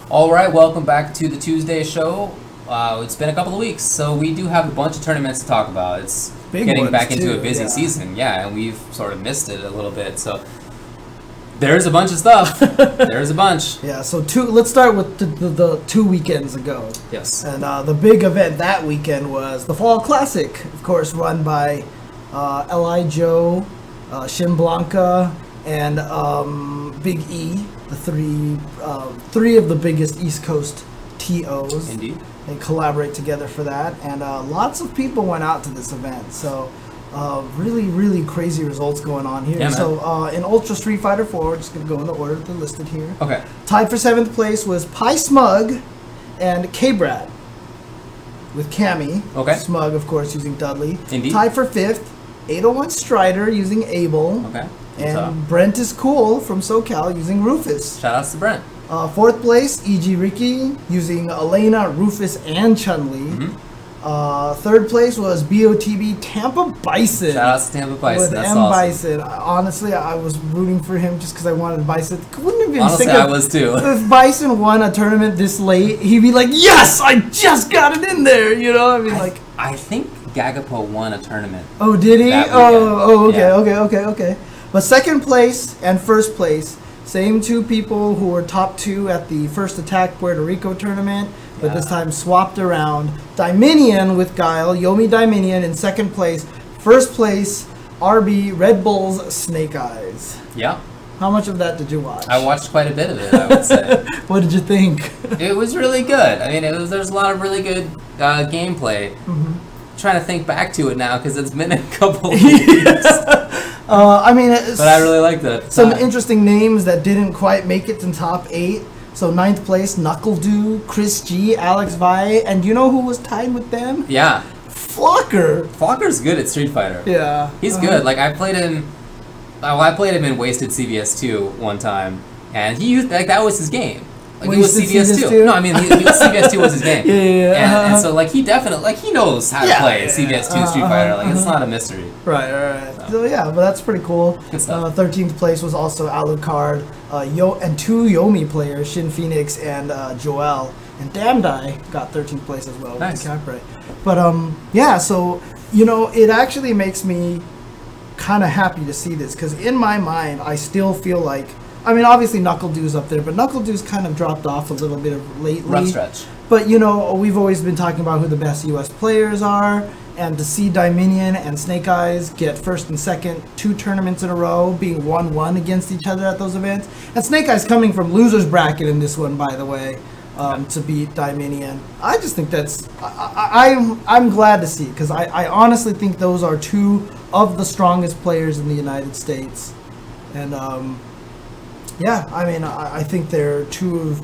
All right, welcome back to the Tuesday show. It's been a couple of weeks, so we do have a bunch of tournaments to talk about. It's getting back into a busy season, and we've sort of missed it a little bit. So there's a bunch of stuff. There's a bunch. Yeah. So let's start with the 2 weekends ago. Yes. And the big event that weekend was the Fall Classic, of course, run by Li Joe, Shin Blanca, and Big E. The three of the biggest East Coast TOs. Indeed. They collaborate together for that, and lots of people went out to this event. So really crazy results going on here. Yeah, so in Ultra Street Fighter 4, we're just gonna go in the order they're listed here. Okay. Tied for 7th place was Pi Smug and K-Brad with Cammy. Okay. Smug, of course, using Dudley. Indeed. Tied for 5th, 801 Strider using Abel. Okay. And Brent is Cool from SoCal using Rufus. Shout outs to Brent. 4th place, E.G. Ricky using Elena, Rufus, and Chun-Li. 3rd place was BOTB Tampa Bison. Shout outs to Tampa Bison. With That's M. awesome. Bison. Honestly, I was rooting for him just because I wanted Bison. Wouldn't have been Honestly, sick of, I was too. If Bison won a tournament this late, he'd be like, yes, I just got it in there. You know, I mean, I think Gagapo won a tournament. Oh, did he? Okay, yeah. okay. But 2nd place and 1st place, same two people who were top 2 at the First Attack Puerto Rico tournament, but this time swapped around. Dominion with Guile, Yomi Dominion in 2nd place. 1st place, RB Red Bull's Snake Eyes. Yeah. How much of that did you watch? I watched quite a bit of it, I would say. What did you think? It was really good. I mean, there's a lot of really good gameplay. Trying to think back to it now because it's been a couple of weeks. I mean, but I really liked it. Some interesting names that didn't quite make it to top 8. So 9th place, Knuckle Dew, Chris G, Alex Vi, and you know who was tied with them? Yeah. Flocker. Flocker's good at Street Fighter. Yeah. He's good. Like I played him. I played him in Wasted CVS 2 one time, and he used that was his game. Like he was CVS 2. No, I mean CVS 2 was his game. Yeah. And so like he definitely he knows how to play CVS 2 Street Fighter. Like it's not a mystery. Right. So yeah, but that's pretty cool. Good stuff. 13th place was also Alucard, and 2 Yomi players, Shin Phoenix and Joel, and Damdai got 13th place as well. Nice. But yeah, so it actually makes me kind of happy to see this because in my mind I still feel like. I mean, obviously Knuckle Dew's up there, but Knuckle Dew's kind of dropped off a little bit lately. Rough stretch. But, we've always been talking about who the best U.S. players are, and to see Dominion and Snake Eyes get 1st and 2nd 2 tournaments in a row, being 1-1 against each other at those events. And Snake Eyes coming from loser's bracket in this one, by the way, to beat Dominion. I just think that's... I'm glad to see, because I honestly think those are 2 of the strongest players in the United States. And... yeah, I mean, I think they're two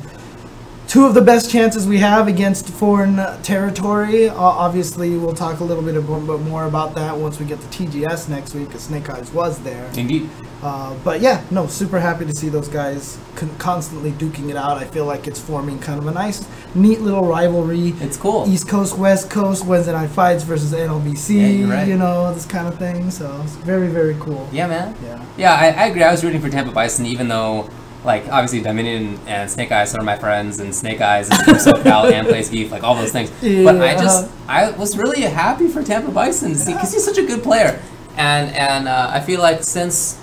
of the best chances we have against foreign territory. Obviously, we'll talk a little bit more about that once we get to TGS next week, because Snake Eyes was there. Indeed. But yeah, no, super happy to see those guys constantly duking it out. I feel like it's forming kind of a nice, neat little rivalry. It's cool. East Coast, West Coast, Wednesday Night Fights versus NLBC, yeah, you're right. This kind of thing. So it's very cool. Yeah, man. Yeah, I agree. I was rooting for Tampa Bison, even though, obviously Dominion and Snake Eyes are my friends, and Snake Eyes is from SoCal and plays Beef, all those things. Yeah, but I was really happy for Tampa Bison because he's such a good player, and I feel like since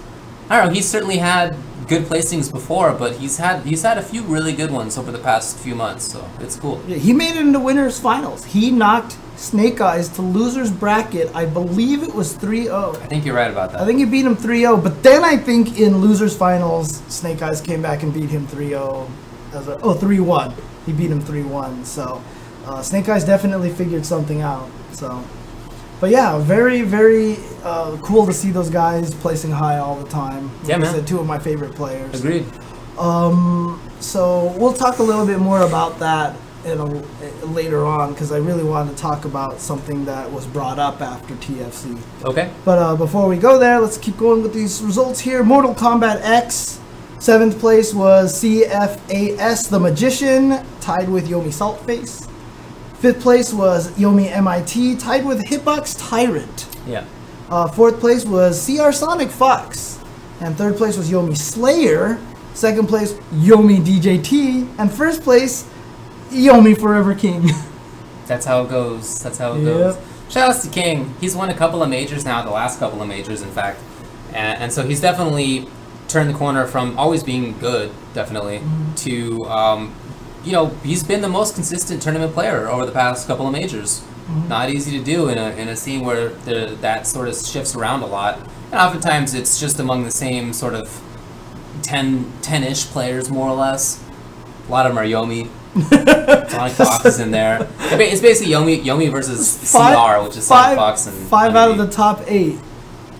I don't know, he's certainly had good placings before, but he's had a few really good ones over the past few months, so it's cool. Yeah, he made it into winners finals. He knocked Snake Eyes to losers bracket. I believe it was 3-0. I think you're right about that. I think he beat him 3-0, but then I think in losers finals, Snake Eyes came back and beat him 3-0. 3-1. He beat him 3-1. So Snake Eyes definitely figured something out. So, but yeah, very cool to see those guys placing high all the time. Yeah, man. I said, 2 of my favorite players. Agreed. So we'll talk a little bit more about that later on, because I really wanted to talk about something that was brought up after TFC. Okay. But before we go there, let's keep going with these results here. Mortal Kombat X, 7th place was CFAS The Magician, tied with Yomi Saltface. 5th place was Yomi MIT, tied with Hitbox Tyrant. Yeah. 4th place was CR Sonic Fox. And 3rd place was Yomi Slayer, Second place, Yomi DJT. And first place, Yomi Forever King. That's how it goes. That's how it goes. Shout outs to King. He's won a couple of majors now, the last couple of majors, in fact. And so he's definitely turned the corner from always being good, definitely, to, you know, he's been the most consistent tournament player over the past couple of majors. Not easy to do in a scene where that sort of shifts around a lot. And oftentimes it's just among the same sort of 10-ish players, more or less. A lot of them are Yomi. Sonic Fox is in there. It's basically Yomi versus CR, which is Sonic Fox and five out of the top 8.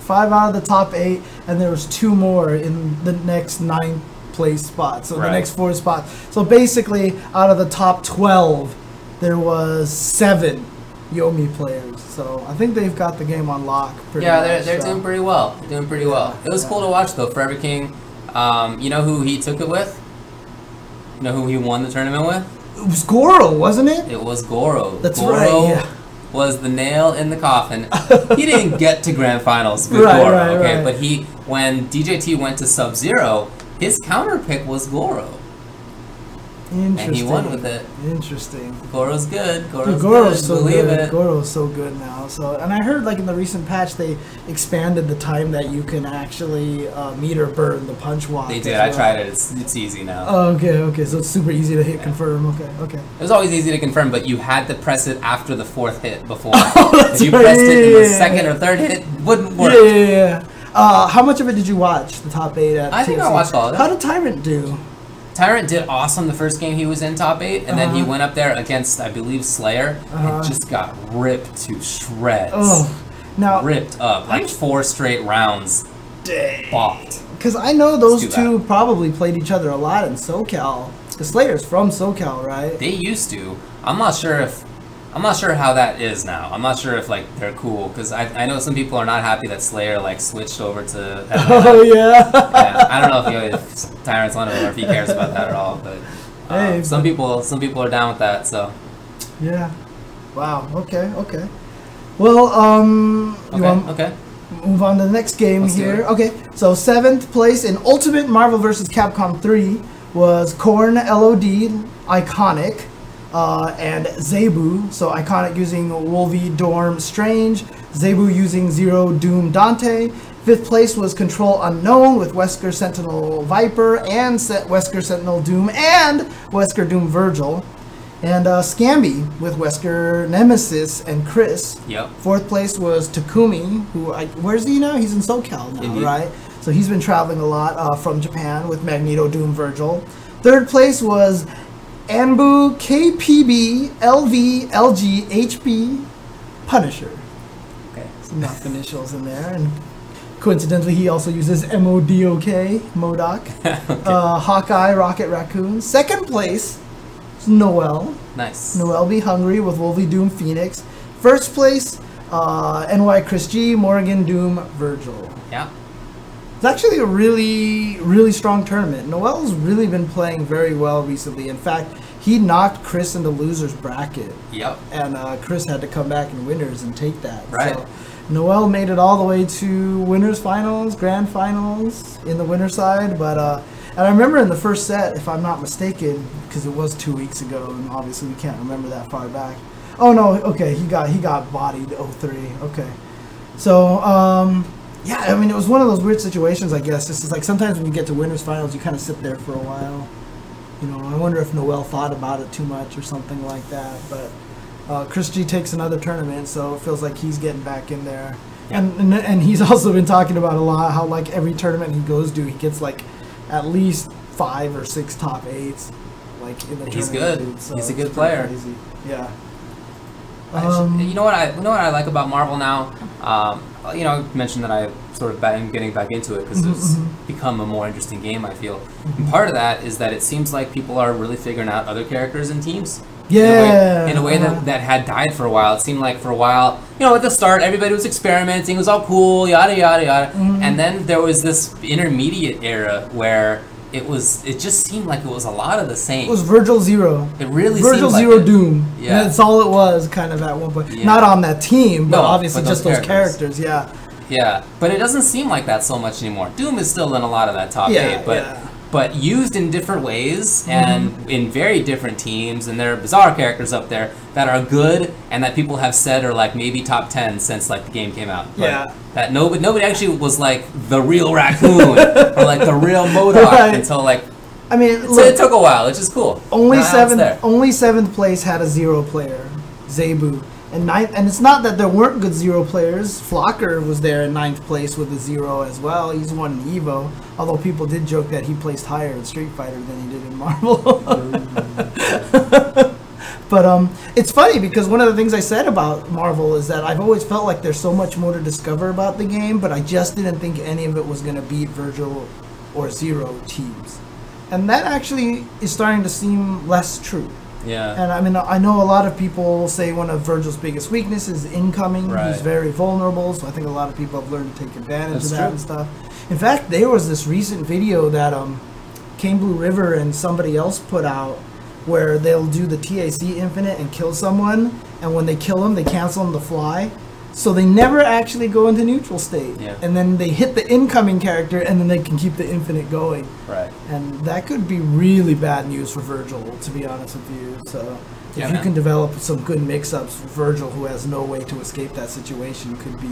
5 out of the top 8, and there was 2 more in the next 9th place spot. So the next 4 spots. So basically, out of the top 12, there was 7 Yomi players. So I think they've got the game on lock. They're doing pretty well. They're doing pretty well. It was cool to watch though. Forever King. You know who he took it with? You know who he won the tournament with? It was Goro, wasn't it? It was Goro. That's Goro right. Yeah. Was the nail in the coffin. He didn't get to grand finals with Goro, okay? But when DJT went to Sub-Zero, his counter pick was Goro. Interesting. And he won with it. Interesting. Goro's good. Goro's Goro's good. so Believe good. it. Goro's so good now. So, and I heard like in the recent patch they expanded the time that you can actually meter burn the punch walk. They did. I tried it. It's easy now. Oh, okay. So it's super easy to hit confirm. Okay. It was always easy to confirm, but you had to press it after the 4th hit before. That's if you pressed it in the 2nd or 3rd hit, it wouldn't work. Yeah. How much of it did you watch? The top 8 at I think TFC? I watched all of it. How did Tyrant do? Tyrant did awesome the first game he was in top 8, and then he went up there against, I believe, Slayer, and just got ripped to shreds. Now ripped up, like 4 straight rounds. Dang. Bopped. Because I know those two probably played each other a lot in SoCal. The Slayer's from SoCal, right? They used to. I'm not sure how that is now. I'm not sure if like they're cool because I know some people are not happy that Slayer like switched over to. Oh yeah. I don't know if Tyrant's one of them or if he cares about that at all, but hey, some people are down with that. So. Yeah. Wow. Okay. Well, Okay. Move on to the next game here. Okay. So 7th place in Ultimate Marvel vs. Capcom 3 was Korn LOD Iconic. And Zebu, so Iconic using Wolvie Dorm Strange, Zebu using Zero Doom Dante. 5th place was Control Unknown with Wesker Sentinel Viper and Wesker Sentinel Doom and Wesker Doom Virgil. And Scamby with Wesker Nemesis and Chris. Yep. 4th place was Takumi, who, where's he now? He's in SoCal now, Indeed. right? So he's been traveling a lot from Japan with Magneto Doom Virgil. 3rd place was Anbu, KPB, LV, LG, HB, Punisher. Okay. Some enough initials in there. And coincidentally, he also uses MODOK, MODOK. Okay. Hawkeye, Rocket Raccoon. 2nd place is Noel. Nice. Noel Be Hungry with Wolvie Doom Phoenix. 1st place, NY Chris G, Morgan Doom Virgil. Yeah. It's actually a really strong tournament. Noel's really been playing very well recently. In fact, he knocked Chris in the loser's bracket. Yep. And Chris had to come back in winners and take that. Right. So Noel made it all the way to winners finals, grand finals in the winner side. But and I remember in the first set, if I'm not mistaken, because it was 2 weeks ago, and obviously we can't remember that far back. Oh no, okay, he got bodied 0-3. Okay. So yeah, I mean, it was one of those weird situations, I guess. Just as, like, sometimes when you get to winners finals, you kind of sit there for a while. You know, I wonder if Noel thought about it too much or something like that. But Chris G takes another tournament, so it feels like he's getting back in there. Yeah. And he's also been talking about a lot how, like, every tournament he goes to, he gets, like, at least 5 or 6 top 8s, like, in the tournament. He's good. Dude, so he's a good player. Crazy. Yeah. You know what I like about Marvel now? You know, I mentioned that I sort of am getting back into it because it's become a more interesting game, I feel. And part of that is that it seems like people are really figuring out other characters and teams. Yeah. In a way that had died for a while. It seemed like for a while, you know, at the start, everybody was experimenting. It was all cool, yada, yada, yada. And then there was this intermediate era where it just seemed like it was a lot of the same. It was Virgil Zero. It really Virgil seemed like Zero it. Doom. Yeah. That's all it was, kind of, at one point. Yeah. Not on that team, but No, obviously but just those characters, yeah. Yeah, but it doesn't seem like that so much anymore. Doom is still in a lot of that top 8, but but used in different ways and in very different teams, and there are bizarre characters up there that are good and that people have said are like maybe top 10 since like the game came out. But that nobody actually was like the real Raccoon or like the real MODOK until like. I mean, look, it took a while, which is cool. Only seventh place had a 0 player, Zebu. And it's not that there weren't good 0 players. Flocker was there in 9th place with a 0 as well. He's won in Evo. Although people did joke that he placed higher in Street Fighter than he did in Marvel. But it's funny because one of the things I said about Marvel is that I've always felt like there's so much more to discover about the game, but I just didn't think any of it was going to beat Virgil or Zero teams. And that actually is starting to seem less true. Yeah. And I mean, I know a lot of people say one of Virgil's biggest weaknesses is incoming. Right. He's very vulnerable, so I think a lot of people have learned to take advantage of that and stuff. In fact, there was this recent video that Cane Blue River and somebody else put out where they'll do the TAC Infinite and kill someone, and when they kill them, they cancel them to fly. So they never actually go into neutral state. Yeah. And then they hit the incoming character, and then they can keep the Infinite going. Right. And that could be really bad news for Virgil, to be honest with you. So if you can develop some good mix-ups, Virgil, who has no way to escape that situation, could be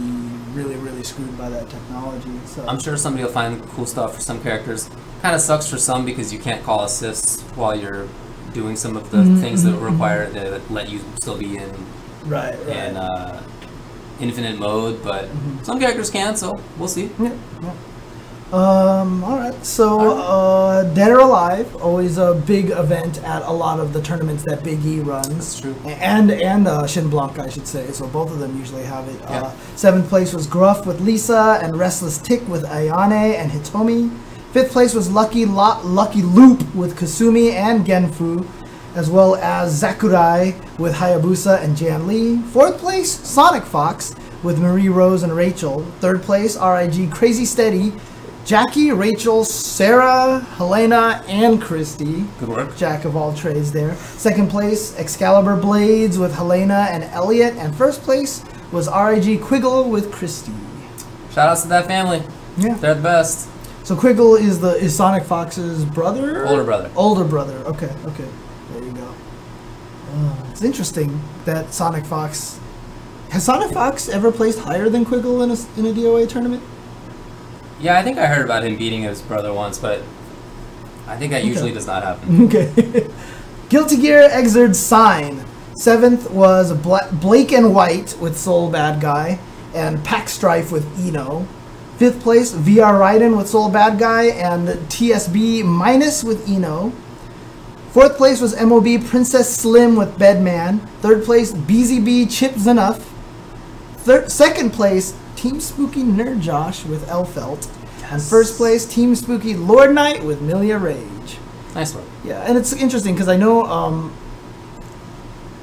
really, really screwed by that technology. So I'm sure somebody will find cool stuff for some characters. Kind of sucks for some because you can't call assists while you're doing some of the things that require to let you still be in infinite mode, but some characters can, so we'll see. Alright, so Dead or Alive, always a big event at a lot of the tournaments that Big E runs. That's true. And Shin Blanc, I should say, so both of them usually have it. 7th place was Gruff with Lisa, and Restless Tick with Ayane and Hitomi. 5th place was Lucky Loop with Kasumi and Genfu, as well as Zakurai with Hayabusa and Jan Lee. 4th place, Sonic Fox with Marie Rose and Rachel. 3rd place, RIG Crazy Steady, Jackie, Rachel, Sarah, Helena, and Christy. Good work. Jack of all trades there. 2nd place, Excalibur Blades with Helena and Elliot. And 1st place was RIG Quiggle with Christy. Shout outs to that family. Yeah. They're the best. So Quiggle is Sonic Fox's brother? Older brother. Older brother. Okay. There you go. It's interesting that Sonic Fox... Has Sonic Fox ever placed higher than Quiggle in a DOA tournament? Yeah, I think I heard about him beating his brother once, but I think that usually does not happen. Okay. Guilty Gear Exerd Sign. 7th was Blake and White with Soul Bad Guy, and Pack Strife with Eno. 5th place, VR Raiden with Soul Bad Guy, and TSB Minus with Eno. 4th place was MOB Princess Slim with Bedman. 3rd place, BZB Chip Zanuff. 2nd place, Team Spooky Nerd Josh with Elfelt. Yes. And 1st place, Team Spooky Lord Knight with Milia Rage. Nice one. Yeah, and it's interesting because I know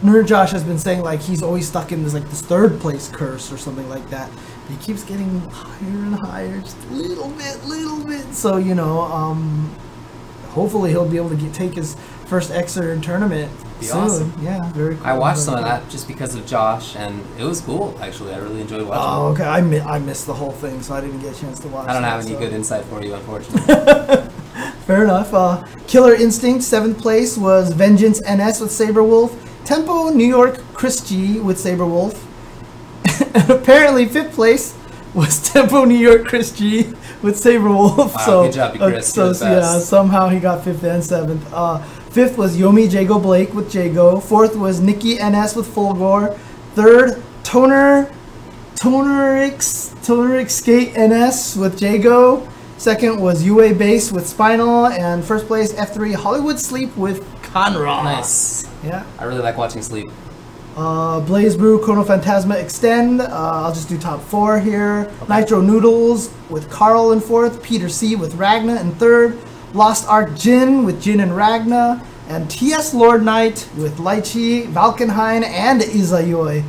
Nerd Josh has been saying like he's always stuck in this 3rd place curse or something like that. He keeps getting higher and higher, just a little bit. So, hopefully he'll be able to take his first Exer tournament soon. Awesome. Yeah, very cool. I watched some of that just because of Josh, and it was cool, actually. I really enjoyed watching it. Oh, okay. I missed the whole thing, so I didn't get a chance to watch it. I don't have any good insight for you, unfortunately. Fair enough. Killer Instinct, 7th place, was Vengeance NS with Saberwolf. Tempo New York Chris G with Saberwolf. And apparently 5th place was Tempo New York Chris G with Saberwolf. Wow, so good job, Chris. Somehow he got 5th and 7th. 5th was Yomi Jago Blake with Jago. 4th was Nikki NS with Fulgore. 3rd, Toneric Skate NS with Jago. 2nd was UA Base with Spinal. And 1st place, F3 Hollywood Sleep with Conra. Nice. Yeah. I really like watching Sleep. Blaze Brew, Chrono Phantasma Extend. I'll just do top 4 here. Okay. Nitro Noodles with Carl in 4th. Peter C with Ragna in 3rd. Lost Ark Jin with Jin and Ragna. And TS Lord Knight with Lychee, Valkenhayn, and Izayoi.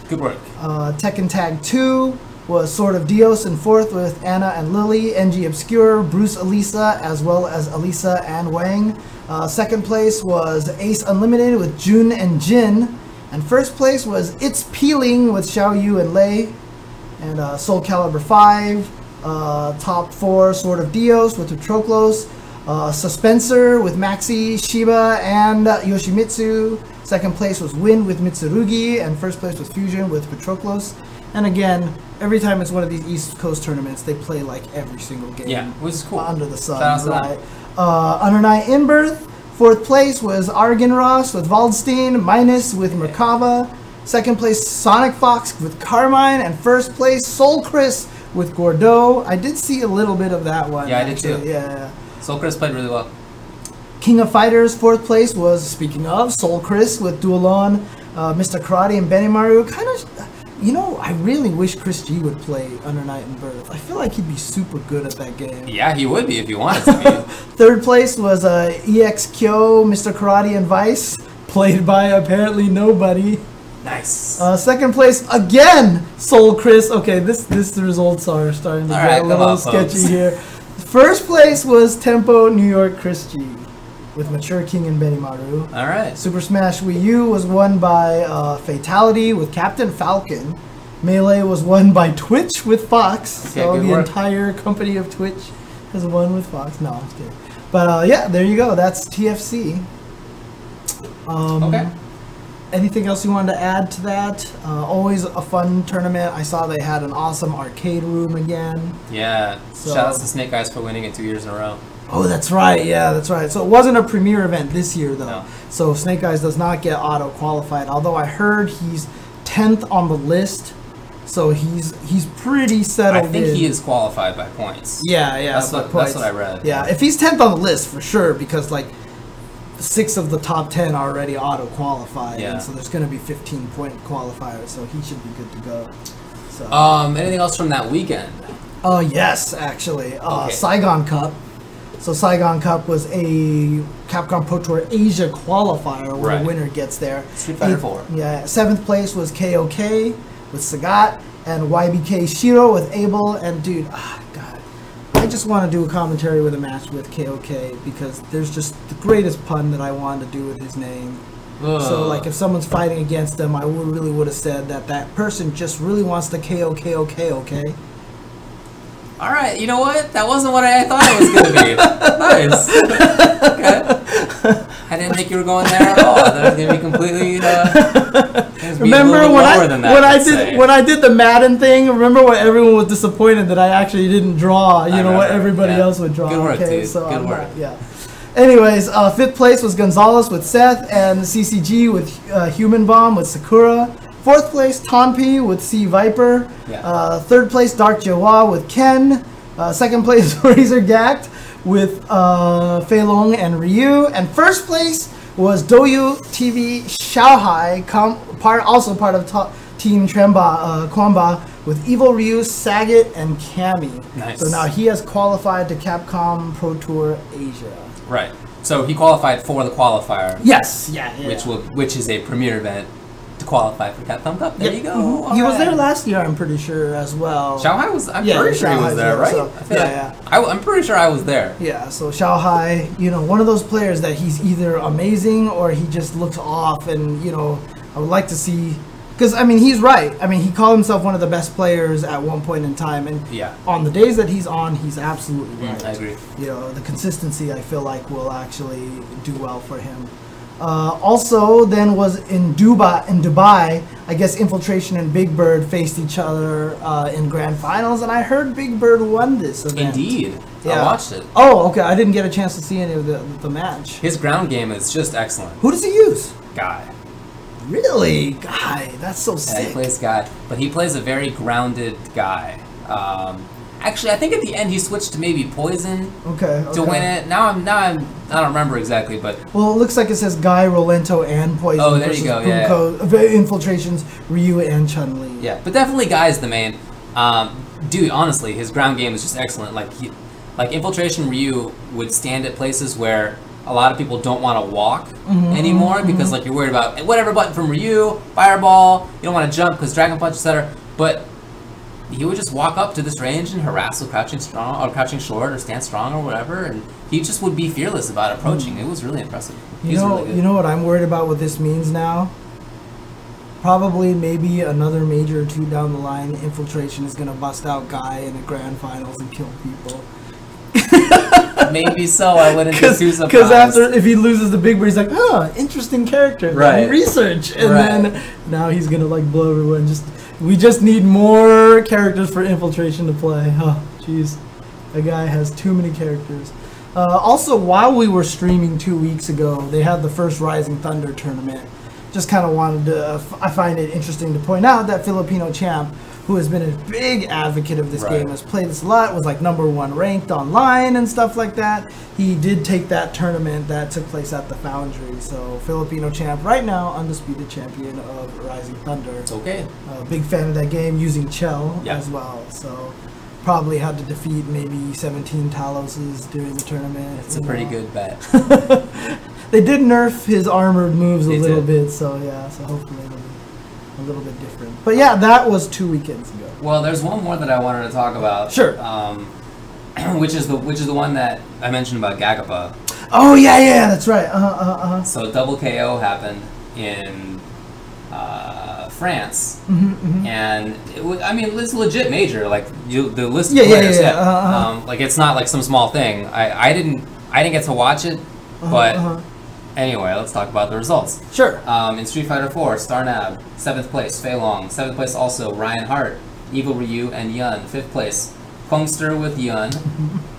Good work. Tekken Tag 2 was Sword of Dios in 4th with Anna and Lily. NG Obscure, Bruce Elisa, as well as Elisa and Wang. 2nd place was Ace Unlimited with Jun and Jin. And 1st place was It's Peeling with Xiao Yu and Lei. And Soul Calibur 5. Top 4, Sword of Dios with Patroclos. Suspensor with Maxi, Shiba, and Yoshimitsu. Second place was Wind with Mitsurugi, and first place was Fusion with Patroclus. And again, every time it's one of these East Coast tournaments, they play like every single game. Yeah, which is cool. Under the sun, right? Under Night in Birth. Fourth place was Argenross with Waldstein, Minus with Merkava. Second place, Sonic Fox with Carmine, and first place, Soul Chris with Gordeau. I did see a little bit of that one. Yeah, I did too. Yeah. Soul Chris played really well. King of Fighters, fourth place was, speaking of, Soul Chris with Dualon, Mr. Karate, and Benimaru. Kind of, you know, I really wish Chris G would play Under Night in Birth. I feel like he'd be super good at that game. Yeah, he would be if he wanted to be. Third place was EX Kyo, Mr. Karate, and Vice, played by apparently nobody. Nice. Second place, again, Soul Chris. Okay, the results are starting to get a little sketchy here. First place was Tempo New York Chris G with Mature King and Benimaru. All right. Super Smash Wii U was won by Fatality with Captain Falcon. Melee was won by Twitch with Fox. Okay, so the work. entire company of Twitch has won with Fox. No, I'm just kidding. But yeah, there you go. That's TFC. Okay. Anything else you wanted to add to that? Always a fun tournament. I saw they had an awesome arcade room again. Yeah. So, shout out to Snake Eyes for winning it 2 years in a row. Oh, that's right. Yeah, that's right. So it wasn't a premier event this year, though. No. So Snake Eyes does not get auto-qualified, although I heard he's 10th on the list. So he's pretty settled in. I think he is qualified by points. Yeah. That's what I read. Yeah, if he's 10th on the list, for sure, because, like, 6 of the top 10 are already auto-qualified. Yeah. And so there's going to be 15-point qualifiers, so he should be good to go. So. Anything else from that weekend? Oh, yes, actually. Okay. Saigon Cup. So Saigon Cup was a Capcom Pro Tour Asia qualifier where the winner gets there. Street Fighter 4. Yeah, 7th place was KOK with Sagat, and YBK Shiro with Abel. And dude, God, I just want to do a commentary with a match with KOK because there's just the greatest pun that I wanted to do with his name. So like if someone's fighting against him, I really would have said that person just really wants to KO KOK, okay? All right, you know what? That wasn't what I thought it was going to be. Nice. Okay. I didn't think you were going there at all. That was going to be completely. Remember when I did the Madden thing? Remember when everyone was disappointed that I actually didn't draw? You know what everybody else would draw. Good work, okay, dude. so Good work. Yeah. Anyways, 5th place was Gonzalez with Seth, and CCG with Human Bomb with Sakura. 4th place, Tonpi with Sea Viper. Yeah. 3rd place, Dark Jawa with Ken. 2nd place, Razor Gact with Fei Long and Ryu. And 1st place was Doyu TV Xiaohai, also part of Team Kwamba with Evil Ryu, Sagat, and Cammy. Nice. So now he has qualified to Capcom Pro Tour Asia. Right. So he qualified for the qualifier. Yes. Yeah. Which is a premier event to qualify for Capcom Cup. There you go. He was there last year, I'm pretty sure, as well. Shanghai was. I'm pretty sure he was there, right? So, I'm pretty sure I was there. Yeah. So Shanghai, one of those players that he's either amazing or he just looks off, and I would like to see. Because, I mean, he's right. I mean, he called himself one of the best players at one point in time. And on the days that he's on, he's absolutely right. I agree. The consistency, I feel like, will actually do well for him. Also, then was in Dubai, I guess Infiltration and Big Bird faced each other in grand finals. And I heard Big Bird won this event. Indeed. Yeah. I watched it. Oh, okay. I didn't get a chance to see any of the match. His ground game is just excellent. Who does he use? Guy. Really? Guy, that's so sick. Yeah, he plays Guy, but he plays a very grounded Guy. Actually, I think at the end he switched to maybe Poison to win it. Now I don't remember exactly, but well, it looks like it says Guy, Rolento, and Poison. Oh, there you go. Infiltrations, Ryu, and Chun-Li. Yeah, but definitely Guy's the main. Dude, honestly, his ground game is just excellent. Like Infiltration Ryu would stand at places where a lot of people don't want to walk anymore because like you're worried about whatever button from Ryu, Fireball, you don't want to jump because Dragon Punch, etc. But he would just walk up to this range and harass with crouching strong or crouching short or stand strong or whatever, and he just would be fearless about approaching. It was really impressive. You know what I'm worried about what this means now? Probably maybe another major or two down the line, Infiltration is gonna bust out Guy in the grand finals and kill people. Maybe so. I wouldn't be too surprised. Because after, if he loses the big bird, he's like, oh, interesting character. Right. Research. And then now he's going to like blow everyone. We just need more characters for Infiltration to play. Oh, jeez. That guy has too many characters. Also, while we were streaming 2 weeks ago, they had the first Rising Thunder tournament. Just kind of wanted to, I find it interesting to point out that Filipino champ, who has been a big advocate of this game, has played this a lot, was like #1 ranked online and stuff like that. He did take that tournament that took place at the Foundry. So Filipino champ right now, undisputed champion of Rising Thunder. It's okay. Big fan of that game, using Chell as well. So probably had to defeat maybe 17 Taloses during the tournament. It's a pretty good bet. They did nerf his armored moves a little bit, so yeah, so hopefully it'll be a little bit different. But yeah, that was 2 weekends ago. Well, there's one more that I wanted to talk about. Sure. Which is the one that I mentioned about Gagapa. Oh yeah, that's right. So double KO happened in France, and I mean it's legit major. Like the list of players, like it's not like some small thing. I didn't get to watch it, but anyway, let's talk about the results. Sure. In Street Fighter 4, Starnab, 7th place, Fei Long. 7th place also, Ryan Hart, Evil Ryu, and Yun. 5th place, Kongster with Yun,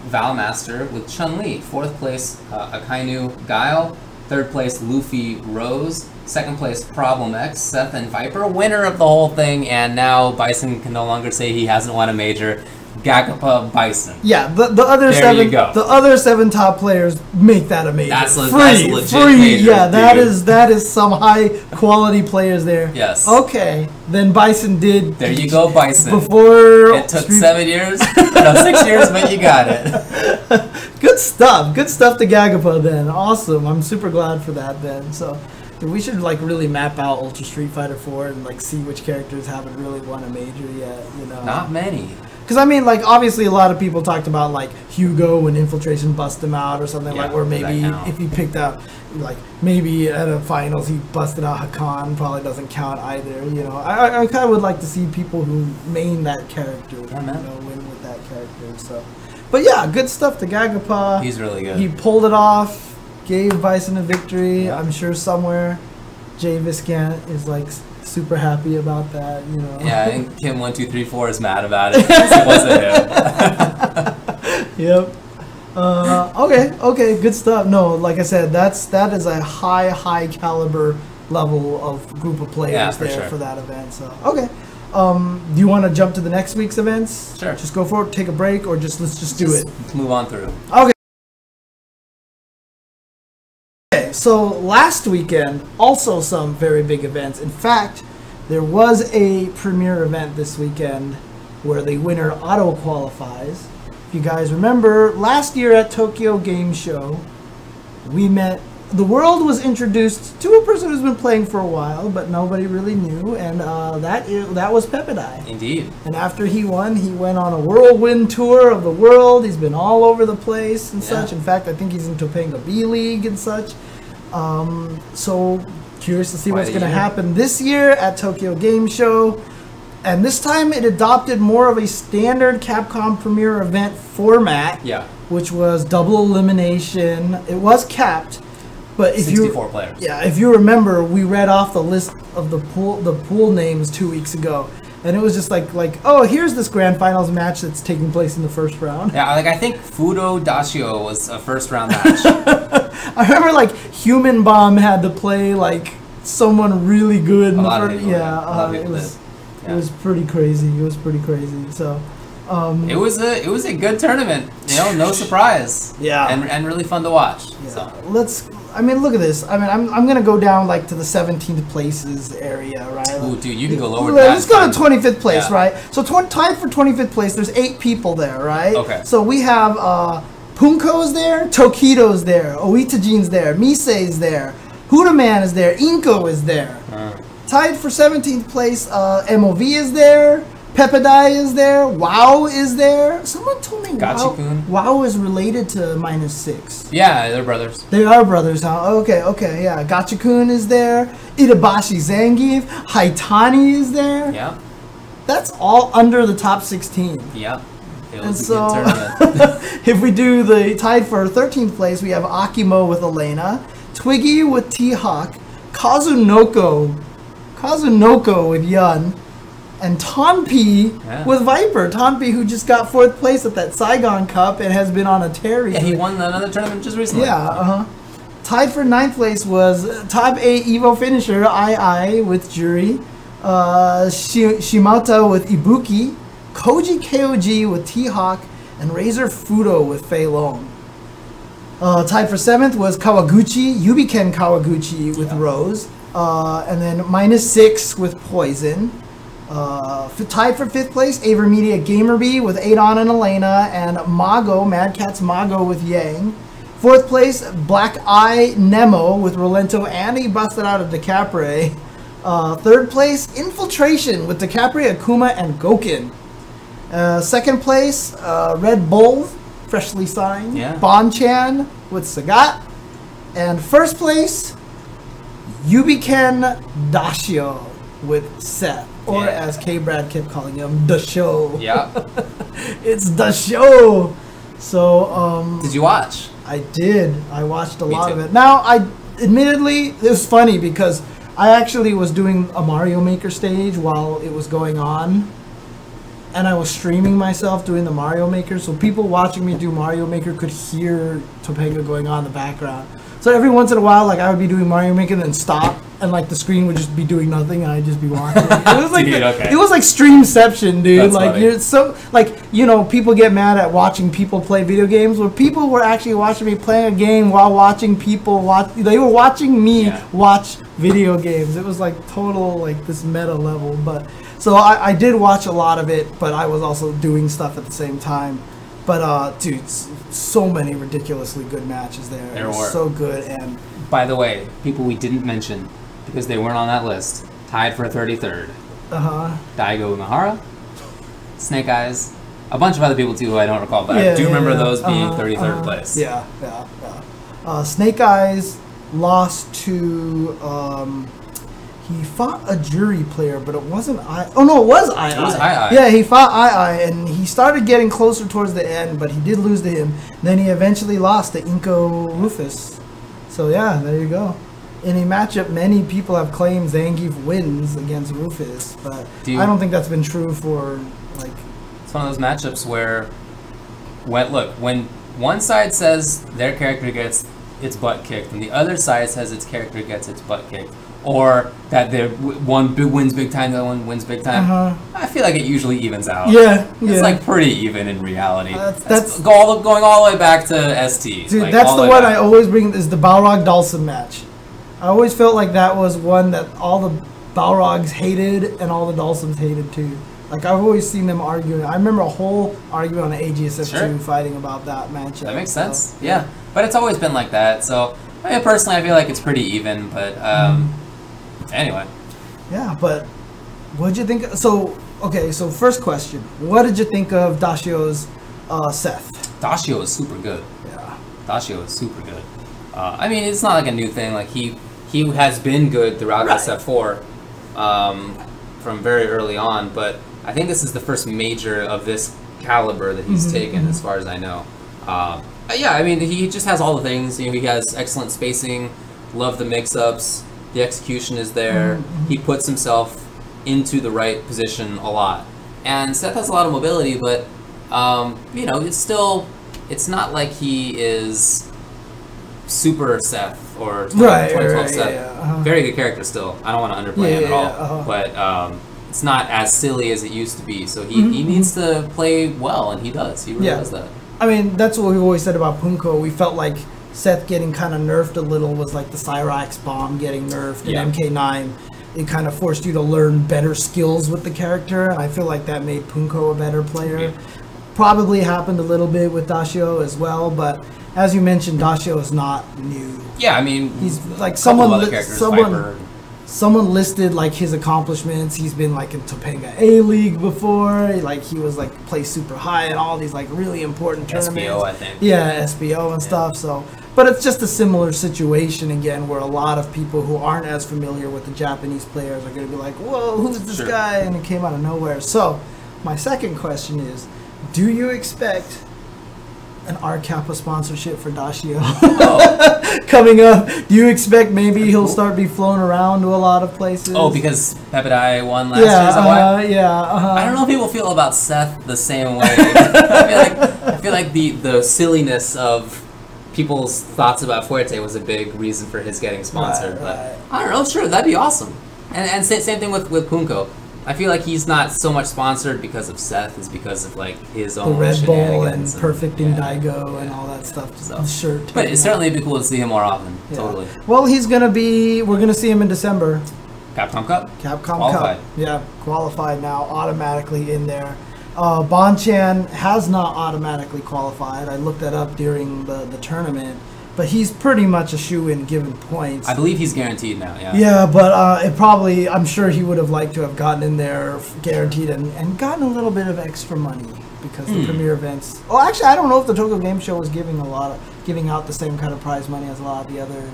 Valmaster with Chun-Li. 4th place, Akainu Guile. 3rd place, Luffy Rose. 2nd place, Problem X, Seth and Viper. Winner of the whole thing, and now Bison can no longer say he hasn't won a major. Gagapa Bison. Yeah, the other seven top players make that a major. That's legit free. Major, yeah, that is some high quality players there. Yes. Okay, then Bison did. There you go, Bison. Before it took 7 years, no 6 years, but you got it. Good stuff to Gagapa then. Awesome. I'm super glad for that then. So. We should like really map out Ultra Street Fighter 4 and like see which characters haven't really won a major yet. You know. Not many. Because I mean, like obviously a lot of people talked about like Hugo when Infiltration bust him out or something like, or maybe if he picked up like maybe at a finals he busted out Hakan, probably doesn't count either. You know, I kind of would like to see people who main that character, win with that character. So, but yeah, good stuff to Gagapa. He's really good. He pulled it off. Gave Bison a victory. I'm sure somewhere Jay Viscant is like super happy about that, you know. Yeah, I think Kim1234 is mad about it. It wasn't him. Yep. Okay, good stuff. No, like I said, that is a high caliber level of group of players for that event. So okay. Do you want to jump to the next week's events? Sure. Just go for it, take a break, or let's do it. Let's move on through. Okay. So last weekend, also some very big events. In fact, there was a premier event this weekend where the winner auto qualifies. If you guys remember, last year at Tokyo Game Show, the world was introduced to a person who's been playing for a while, but nobody really knew, and that was Pepidai. Indeed. And after he won, he went on a whirlwind tour of the world. He's been all over the place and such. In fact, I think he's in Topanga B League and such. So curious to see what's going to happen this year at Tokyo Game Show. And this time it adopted more of a standard Capcom Premier event format, which was double elimination. It was capped, but if 64 players. Yeah, if you remember, we read off the list of the pool names 2 weeks ago. And it was just like, oh, here's this grand finals match that's taking place in the first round. Yeah, like I think Fudo Dashio was a first round match. I remember like Human Bomb had to play like someone really good. It was pretty crazy. So it was a good tournament. You know, no surprise. Yeah. And really fun to watch. Yeah. So. Look at this. I mean, I'm gonna go down like to the 17th places area, right? Ooh, dude, you can go lower than that. Let's go to 25th place, right? So tied for 25th place. There's 8 people there, right? Okay. So we have Punko's there, Tokido's there, Oitajin's there, Misei's there, Hudaman is there, Inko is there. Tied for 17th place, MOV is there, Pepidai is there, WoW is there. Someone told me WoW is related to -6. Yeah, they're brothers. They are brothers, huh? Okay, yeah. Gachikun is there, Itabashi Zangief, Haitani is there. Yeah. That's all under the top 16. Yeah. It was a good tournament. If we do the tied for 13th place, we have Akimo with Elena, Twiggy with T-Hawk, Kazunoko with Yun, and Tonpi with Viper. Tonpi, who just got 4th place at that Saigon Cup and has been on a tear recently. Yeah, he won another tournament just recently. Yeah, Tied for 9th place was top 8 Evo finisher, II with Juri, Shimata with Ibuki, Koji KOG with T-Hawk, and Razor Fudo with Fei Long. Tied for 7th was Kawaguchi, Yubiken Kawaguchi with Rose, and then -6 with Poison. Tied for 5th place, Avermedia Gamerby with Adon and Elena, and Mago, Mad Catz Mago with Yang. 4th place, Black Eye Nemo with Rolento, and he busted out of DeCapre. 3rd place, Infiltration with DeCapre, Akuma, and Gokin. 2nd place, Red Bull, freshly signed, Bonchan with Sagat. And 1st place, Yubiken Dashio with Seth. Or as K-Brad kept calling him, the show. Yeah. It's the show. So, did you watch? I did. I watched a lot of it. Now, admittedly, it was funny because I actually was doing a Mario Maker stage while it was going on. And I was streaming myself doing the Mario Maker. So people watching me do Mario Maker could hear Topanga going on in the background. So every once in a while, like I would be doing Mario Maker and then stop, and like the screen would just be doing nothing, and I'd just be watching. It was like it was like Streamception, dude. That's like funny. you're so like people get mad at watching people play video games. Where people were actually watching me playing a game while watching people watch. They were watching me watch video games. It was like total like this meta level. But so I did watch a lot of it, but I was also doing stuff at the same time. But dude, so many ridiculously good matches there. There were so good. And by the way, people we didn't mention because they weren't on that list, tied for 33rd. Daigo Umehara, Snake Eyes, a bunch of other people too who I don't recall, but I do remember those being 33rd place. Snake Eyes lost to he fought a Jury player, but it wasn't I. Oh no, it was I. It was I. Yeah, he fought I, and he started getting closer towards the end, but he did lose to him. Then he eventually lost to Inko Rufus. So yeah, there you go. In a matchup, many people have claimed Zangief wins against Rufus, but I don't think that's been true for like. It's one of those matchups where, when one side says their character gets its butt kicked, and the other side says its character gets its butt kicked, or that one wins big time, the other one wins big time. I feel like it usually evens out. It's like pretty even in reality. That's going all the way back to ST. Dude, that's the one I always bring is the Balrog Dhalsim match. I always felt like that was one that all the Balrogs hated and all the Dhalsims hated too. Like I've always seen them arguing. I remember a whole argument on the AGSF2 fighting about that match. That makes sense. Yeah, but it's always been like that. So I mean, personally, I feel like it's pretty even. But anyway. Yeah, but what did you think? So first question: what did you think of Dashio's Seth? Dashio is super good. Yeah, Dashio is super good. I mean, it's not like a new thing. Like he has been good throughout SF4 from very early on, but I think this is the first major of this caliber that he's taken, as far as I know. Yeah, I mean, he just has all the things. He has excellent spacing, love the mix-ups, the execution is there. He puts himself into the right position a lot. And Seth has a lot of mobility, but, it's not like he is super Seth or 2012 Seth. Very good character still. I don't want to underplay him at all. But it's not as silly as it used to be. So he needs to play well, and he does. He really does that. I mean, that's what we've always said about Punko. We felt like Seth getting kind of nerfed a little was like the Cyrax bomb getting nerfed in MK9. It kind of forced you to learn better skills with the character, and I feel like that made Punko a better player. Probably happened a little bit with Dashio as well, but as you mentioned, Dashio is not new. Yeah, I mean, he's like someone listed like his accomplishments. He's been like in Topanga A League before. Like he was like placed super high in all these like really important tournaments. SBO, I think. Yeah, SBO and stuff. So, but it's just a similar situation again, where a lot of people who aren't as familiar with the Japanese players are going to be like, "Whoa, who's this guy?" And it came out of nowhere. So, my second question is, Do you expect an RCAPA sponsorship for Dashio coming up? Do you expect maybe he'll start be flown around to a lot of places? Oh, because Pepidai won last year? Is that why? I don't know if people feel about Seth the same way. I feel like the silliness of people's thoughts about Fuerte was a big reason for his getting sponsored. But I don't know, sure, that'd be awesome. And same thing with Punko. I feel like he's not so much sponsored because of Seth, it's because of like his own the Red Bull and and Perfecting Daigo and all that stuff. So, the shirt. But it's certainly be cool to see him more often. Yeah. Totally. Well, we're gonna see him in December. Capcom Cup. Capcom qualified. Cup. Yeah, qualified now, automatically in there. Bonchan has not automatically qualified. I looked that up during the tournament. But he's pretty much a shoe-in given points. I believe he's guaranteed now, yeah. Yeah, but I'm sure he would have liked to have gotten in there guaranteed and gotten a little bit of extra money because the premier events. Oh, actually, I don't know if the Tokyo Game Show was giving out the same kind of prize money as a lot of the other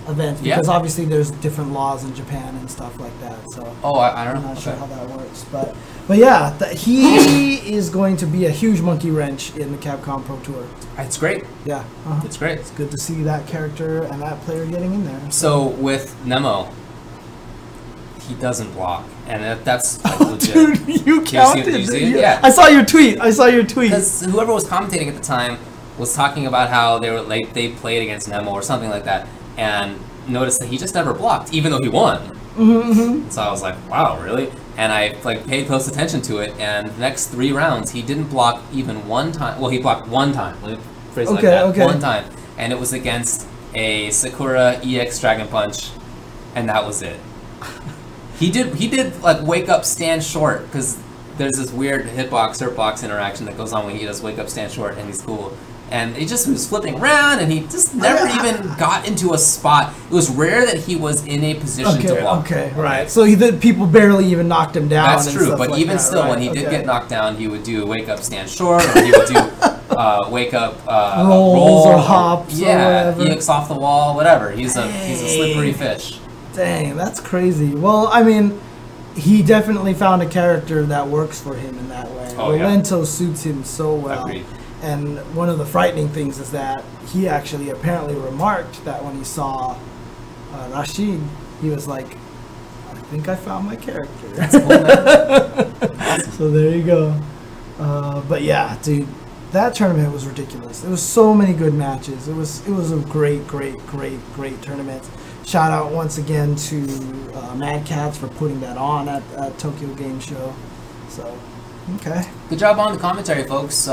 events because obviously there's different laws in Japan and stuff like that. So I don't know. I'm not sure how that works, but yeah, he is going to be a huge monkey wrench in the Capcom Pro Tour. It's great. Yeah, it's great. It's good to see that character and that player getting in there. So with Nemo, he doesn't block, and that's like, legit. Dude, you counted. Did you see it? Yeah. I saw your tweet. Because whoever was commentating at the time was talking about how they played against Nemo or something like that, and noticed that he just never blocked, even though he won. Mm-hmm. So I was like, wow, really? And I paid close attention to it, and the next 3 rounds he didn't block even one time. Well, he blocked one time. Let me phrase it like that. One time, and it was against a Sakura EX Dragon Punch, and that was it. He did like wake up, stand short, because there's this weird hurtbox interaction that goes on when he does wake up, stand short, and he's cool. And he just was flipping around, and he just never even got into a spot. It was rare that he was in a position to block. Okay, right. So people barely even knocked him down. That's true, but even still, when he did get knocked down, he would do wake up, stand short, or he would do wake up, rolls or hops, or whatever. EX off the wall, whatever. He's a slippery fish. Dang, that's crazy. Well, I mean, he definitely found a character that works for him in that way. Rolento suits him so well. Agreed. And one of the frightening things is that he actually apparently remarked that when he saw Rashid, he was like, I think I found my character. That's cool, man. Awesome. So there you go. But yeah, dude, that tournament was ridiculous. There was so many good matches. It was a great tournament. Shout out once again to Mad Cats for putting that on at Tokyo Game Show. So, okay. Good job on the commentary, folks.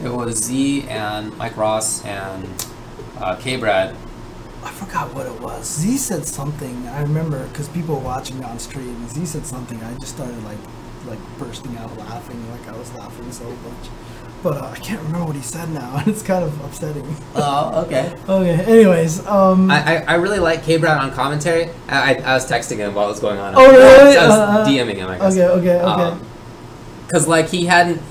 It was Z and Mike Ross and K-Brad. I forgot what it was. Z said something. I remember because people were watching me on stream. And Z said something. I just started like bursting out laughing. Like I was laughing so much. But I can't remember what he said now. And it's kind of upsetting. Oh, okay. Okay. Anyways, I really like K-Brad on commentary. I was texting him while it was going on. Oh really? I was DMing him, I guess. Okay. Because like he hadn't.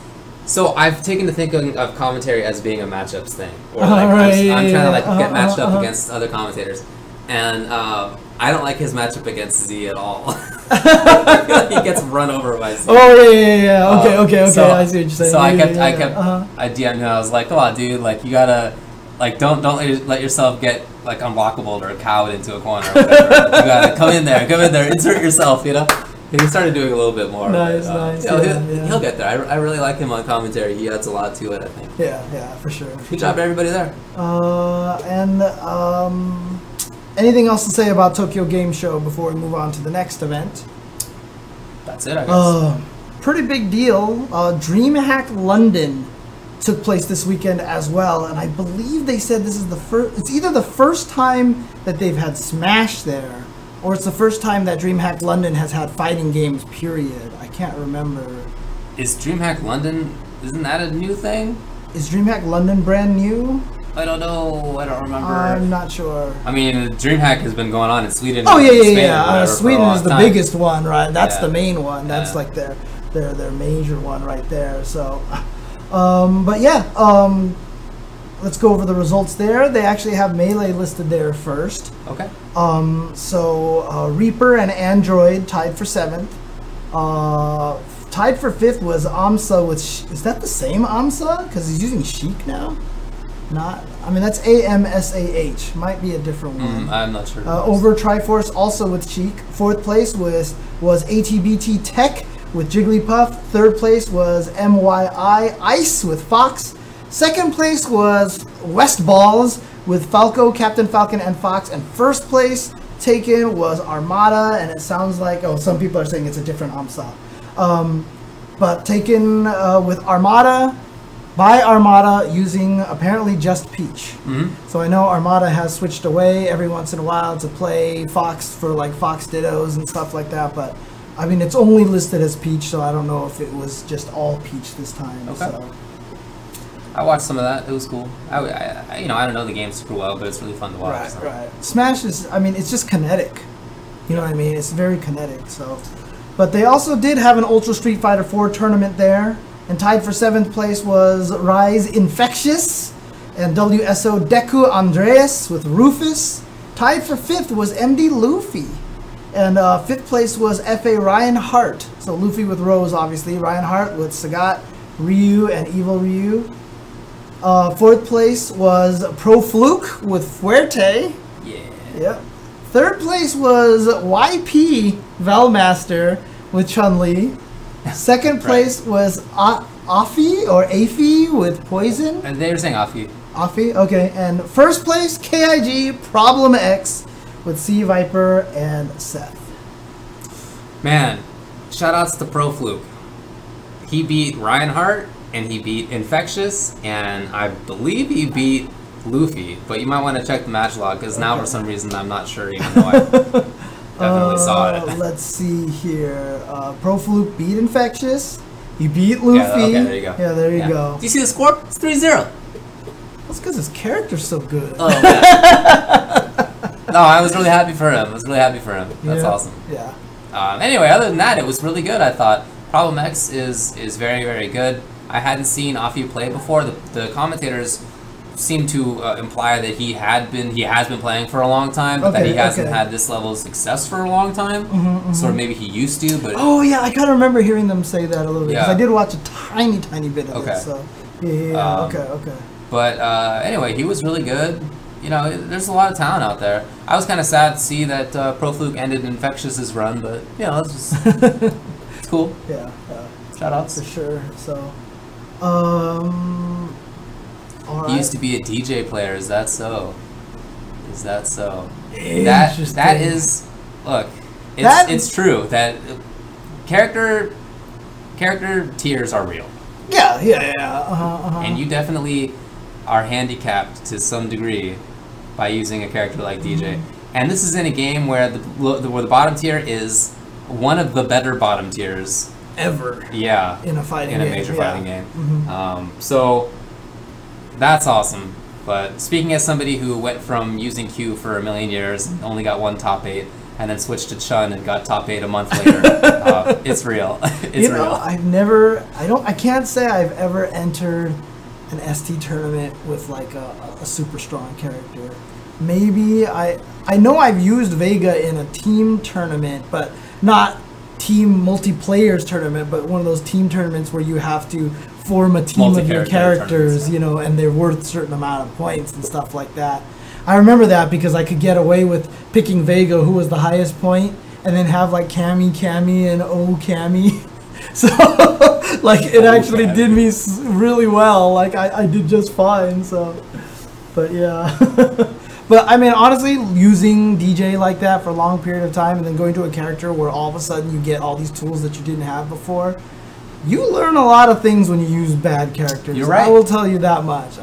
So I've taken to thinking of commentary as being a matchups thing, or like I'm trying to get matched up against other commentators, and I don't like his matchup against Z at all. I feel like he gets run over by Z. Oh yeah. Okay. So, I see what you're saying. So I DM'd him. I was like, come on, dude, like you gotta, like don't let yourself get like unblockable or cowed into a corner. Or whatever. You gotta come in there, insert yourself, you know. He started doing a little bit more. Nice. He'll get there. I really like him on commentary. He adds a lot to it, I think. Yeah, for sure. Good job to everybody there. And anything else to say about Tokyo Game Show before we move on to the next event? That's it, I guess. Pretty big deal. Dreamhack London took place this weekend as well, and I believe they said this is the first. It's either the first time that they've had Smash there, or it's the first time that Dreamhack London has had fighting games, period. I can't remember. Is Dreamhack London, isn't that a new thing? Is Dreamhack London brand new? I don't know. I don't remember. I'm not sure. I mean, Dreamhack has been going on in Sweden. Oh, yeah. Sweden is the biggest one, right? That's the main one. That's like their major one right there. So, but yeah, let's go over the results there. They actually have Melee listed there first. Okay. So Reaper and Android tied for 7th. tied for 5th was Amsa with... Is that the same Amsa? Because he's using Sheik now? Not... I mean, that's AMSAH. Might be a different one. I'm not sure. Over Triforce, also with Sheik. 4th place was ATBT Tech with Jigglypuff. 3rd place was MYI Ice with Fox. 2nd place was West Balls with Falco, Captain Falcon, and Fox. And 1st place taken was Armada, and it sounds like... Oh, some people are saying it's a different Amsa. But taken with Armada... by Armada using apparently just Peach. So I know Armada has switched away every once in a while to play Fox for like Fox Dittos and stuff like that, but I mean it's only listed as Peach, so I don't know if it was just all Peach this time. Okay. So. I watched some of that. It was cool. I you know, I don't know the game super well, but it's really fun to watch. Right, so. right. Smash is, I mean, it's just kinetic. You know what I mean? It's very kinetic. So, but they also did have an Ultra Street Fighter 4 tournament there. And tied for 7th place was Rise Infectious and WSO Deku Andreas with Rufus. Tied for 5th was MD Luffy. And 5th place was FA Ryan Hart. So Luffy with Rose, obviously. Ryan Hart with Sagat, Ryu, and Evil Ryu. 4th place was Pro Fluke with Fuerte. Yeah. Yep. 3rd place was YP Valmaster with Chun-Li. 2nd place was Afi or Afi with Poison. And they were saying Afi. Afi, okay. And 1st place, KIG Problem X with Sea Viper and Seth. Man, shoutouts to Pro Fluke. He beat Reinhardt and he beat Infectious, and I believe he beat Luffy. But you might want to check the match log because now for some reason I'm not sure, even though I definitely saw it. Let's see here. Pro Fluke beat Infectious. He beat Luffy. Yeah, okay, there you go. Yeah, there you go. Do you see the score? It's 3-0. That's because his character's so good. Oh, yeah. No, I was really happy for him. That's awesome. Yeah. Anyway, other than that, it was really good, I thought. Problem X is very, very good. I hadn't seen Afi play before. The commentators seem to imply that he has been playing for a long time, but that he hasn't had this level of success for a long time. So maybe he used to, but... Oh, yeah, I kind of remember hearing them say that a little bit, because I did watch a tiny bit of it, so... Yeah, okay. But anyway, he was really good. You know, there's a lot of talent out there. I was kind of sad to see that Pro Fluke ended Infectious's run, but, you know, it's just... it's cool. Yeah. Shout-outs. For sure, so... He used to be a DJ player. Is that so? That is. Look, it's true that character tiers are real. Yeah. And you definitely are handicapped to some degree by using a character like DJ. And this is in a game where the bottom tier is one of the better bottom tiers ever. Yeah. In a major fighting game. So. That's awesome, but speaking as somebody who went from using Q for a million years, and only got one top 8, and then switched to Chun and got top 8 a month later, it's real. It's real. I can't say I've ever entered an ST tournament with like a super strong character. Maybe I know I've used Vega in a team tournament, but not team multiplayers tournament, but one of those team tournaments where you have to form a team of your characters, you know, and they're worth a certain amount of points and stuff like that. I remember that because I could get away with picking Vega, who was the highest point, and then have like Cammy, and Cammy. So, like, it actually did me really well. Like, I did just fine, so. But, yeah. But, I mean, honestly, using DJ like that for a long period of time and then going to a character where all of a sudden you get all these tools that you didn't have before, you learn a lot of things when you use bad characters. You're right. I will tell you that much.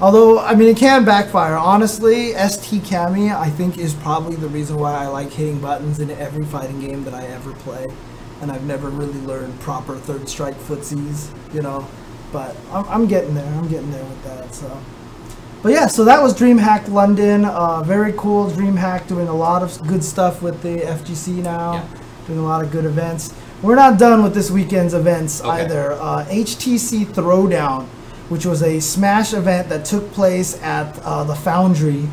Although, I mean, it can backfire. Honestly, ST Cammy, I think, is probably the reason why I like hitting buttons in every fighting game that I ever play. And I've never really learned proper third strike footsies, you know. But I'm getting there. I'm getting there with that, so. But yeah, so that was Dreamhack London. Very cool. Dreamhack doing a lot of good stuff with the FGC now. Doing a lot of good events. We're not done with this weekend's events either. HTC Throwdown, which was a Smash event that took place at the Foundry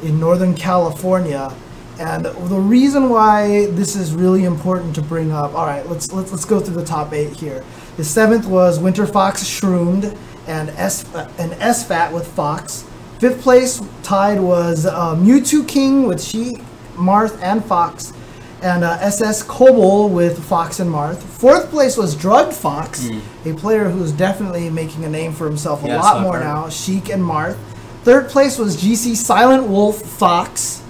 in Northern California. And the reason why this is really important to bring up, all right, let's go through the top 8 here. The 7th was Winter Fox Shroomed and SFAT with Fox. 5th place tied was Mewtwo King with She, Marth, and Fox. And SS Kobol with Fox and Marth. 4th place was Drugged Fox, a player who's definitely making a name for himself a lot more now, Sheik and Marth. 3rd place was GC Silent Wolf Fox.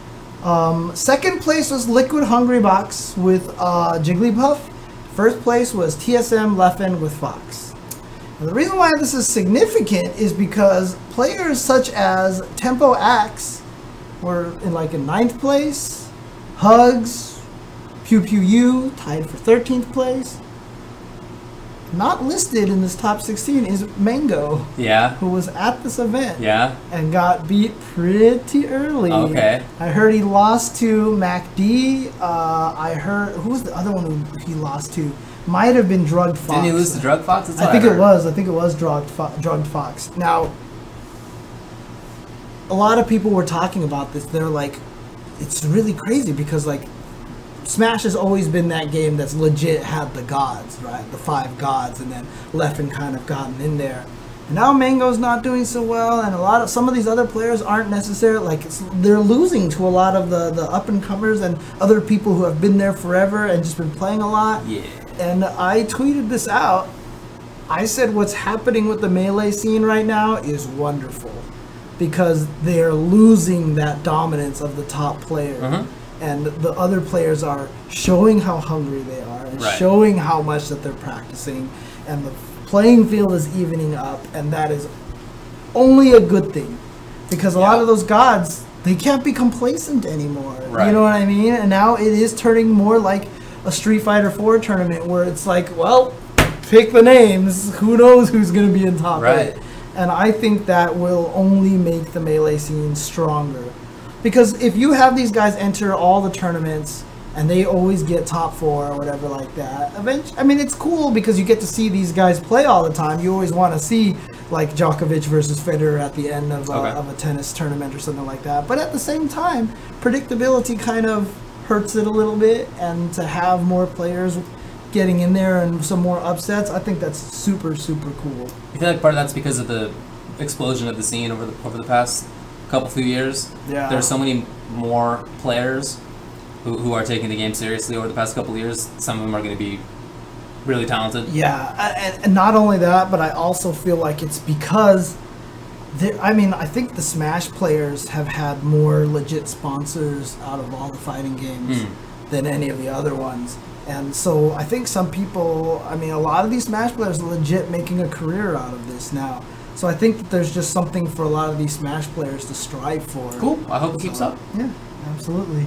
2nd place was Liquid Hungry Box with Jigglypuff. 1st place was TSM Leffen with Fox. And the reason why this is significant is because players such as Tempo Axe were in 9th place. Hugs, Pew Pew U tied for 13th place. Not listed in this top 16 is Mango. Yeah. Who was at this event. Yeah. And got beat pretty early. Okay. I heard he lost to MacD. I heard, who was the other one who he lost to? Might have been Drugged Fox. Didn't he lose to Drugged Fox? I think it was. I think it was Drugged Fox. Now, a lot of people were talking about this. They're like, it's really crazy because Smash has always been that game that's legit had the gods, right? The 5 gods, and then Leffen kind of gotten in there. And now Mango's not doing so well, and some of these other players aren't necessarily they're losing to a lot of the up and comers and other people who have been there forever and just been playing a lot. Yeah. And I tweeted this out. I said what's happening with the Melee scene right now is wonderful because they're losing that dominance of the top player. And the other players are showing how hungry they are and showing how much that they're practicing, and the playing field is evening up, and that is only a good thing because a lot of those gods, they can't be complacent anymore. You know what I mean? And now it is turning more like a Street Fighter 4 tournament where it's well, pick the names, who knows who's going to be in top 8. And I think that will only make the Melee scene stronger. Because if you have these guys enter all the tournaments and they always get top 4 or whatever like that, eventually, I mean, it's cool because you get to see these guys play all the time. You always want to see Djokovic versus Federer at the end of a tennis tournament or something like that. But at the same time, predictability kind of hurts it a little bit, and to have more players getting in there and some more upsets, I think that's super, super cool. You feel like part of that's because of the explosion of the scene over the past few years? Yeah. There's so many more players who are taking the game seriously over the past couple of years. Some of them are going to be really talented. Yeah, and not only that, but I also feel like it's because I think the Smash players have had more legit sponsors out of all the fighting games than any of the other ones. And so I think some people, a lot of these Smash players are legit making a career out of this now. So I think that there's just something for a lot of these Smash players to strive for. Cool. I hope it keeps up. Yeah, absolutely.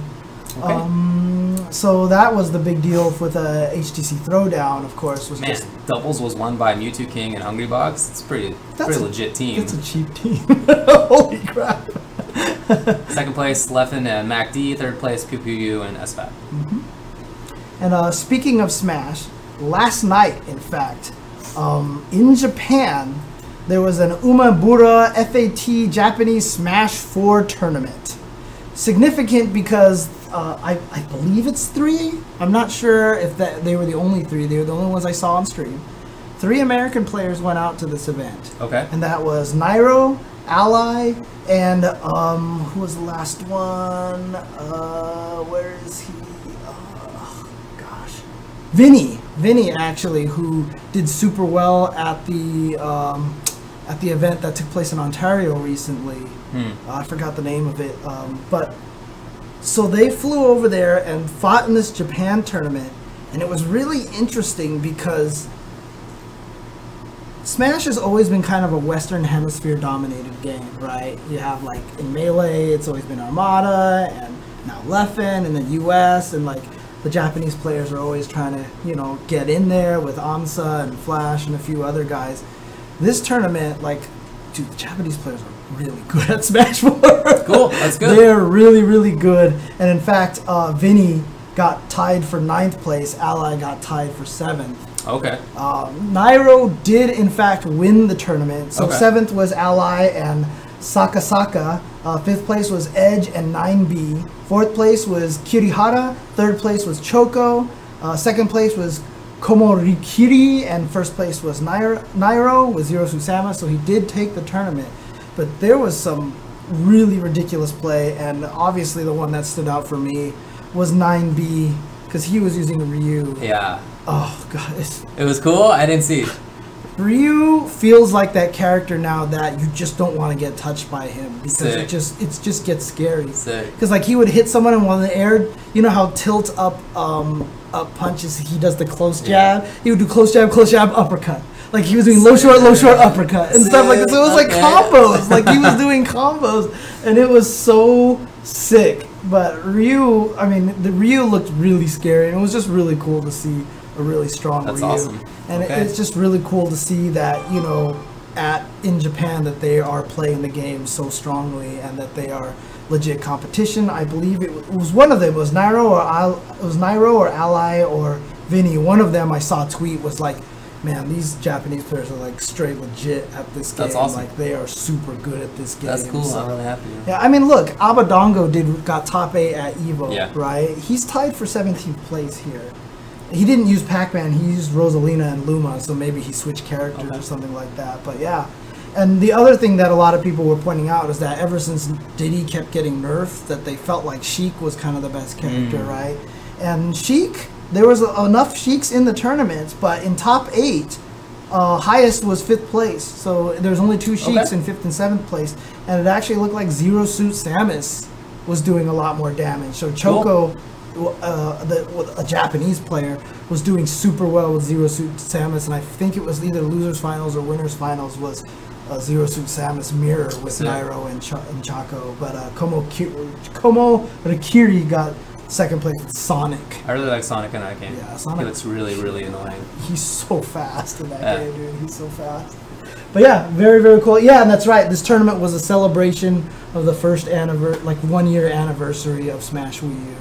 Okay. So that was the big deal with HTC Throwdown, of course. Doubles was won by Mewtwo King and Hungry Box. It's pretty legit team. It's a cheap team. Holy crap. 2nd place, Leffen and MacD. 3rd place, Pew Pew U and SFAT. And speaking of Smash, last night, in fact, in Japan, there was an Umebura FAT Japanese Smash 4 tournament. Significant because I believe it's 3. I'm not sure if they were the only 3. They were the only ones I saw on stream. 3 American players went out to this event. Okay. And that was Nairo, Ally, and who was the last one? Where is he? Vinny actually, who did super well at the event that took place in Ontario recently. I forgot the name of it. But so they flew over there and fought in this Japan tournament, and it was really interesting because Smash has always been kind of a Western Hemisphere dominated game, right? You have in Melee, it's always been Armada, and now Leffen in the US, and the Japanese players are always trying to, get in there with Amsa and Flash and a few other guys. This tournament, dude, the Japanese players are really good at Smash 4. Cool, that's good. They're really, really good. And in fact, Vinny got tied for 9th place. Ally got tied for 7th. Okay. Nairo did, in fact, win the tournament. So okay. 7th was Ally, and Sakasaka Fifth place was Edge and 9B. Fourth place was Kirihara. Third place was Choco. Second place was Komorikiri, and first place was Nairo with Zero Susama. So he did take the tournament, but there was some really ridiculous play, and obviously the one that stood out for me was 9B because he was using Ryu. Yeah. Oh god, it was cool. I didn't see it. Ryu feels like that character now that you just don't want to get touched by him because it just gets scary. Because like he would hit someone in one of the air. You know how tilt up punches, he does the close jab. He would do close jab, uppercut. Like he was doing low short, uppercut and stuff like that. So it was like combos. Like he was doing combos, and it was so sick. But Ryu, I mean, the Ryu looked really scary, and it was just really cool to see a really strong Ryu. Awesome. And it's just really cool to see that, you know, in Japan that they are playing the game so strongly and that they are legit competition. I believe it was one of them. It was Nairo or Ally or Vinny. One of them I saw tweet was like, man, these Japanese players are like straight legit at this game. That's awesome. Like they are super good at this game. That's cool. So, I'm really happy. Yeah, I mean, look, Abadongo got top 8 at Evo, right? He's tied for 17th place here. He didn't use Pac-Man, he used Rosalina and Luma, so maybe he switched characters or something like that. But yeah. And the other thing that a lot of people were pointing out is that ever since Diddy kept getting nerfed, that they felt like Sheik was kind of the best character, right? And Sheik, there was enough Sheiks in the tournaments, but in top 8, highest was 5th place. So there's only 2 Sheiks in 5th and 7th place. And it actually looked like Zero Suit Samus was doing a lot more damage. So Choco... a Japanese player was doing super well with Zero Suit Samus, and I think it was either losers finals or winners finals was Zero Suit Samus mirror with Nairo and Chaco, but Komo Rikiri got second place with Sonic. I really like Sonic in that game. Yeah, Sonic. He looks really, really annoying. He's so fast in that game, dude. He's so fast. But yeah, very, very cool. Yeah, and that's right. This tournament was a celebration of the first 1 year anniversary of Smash Wii U.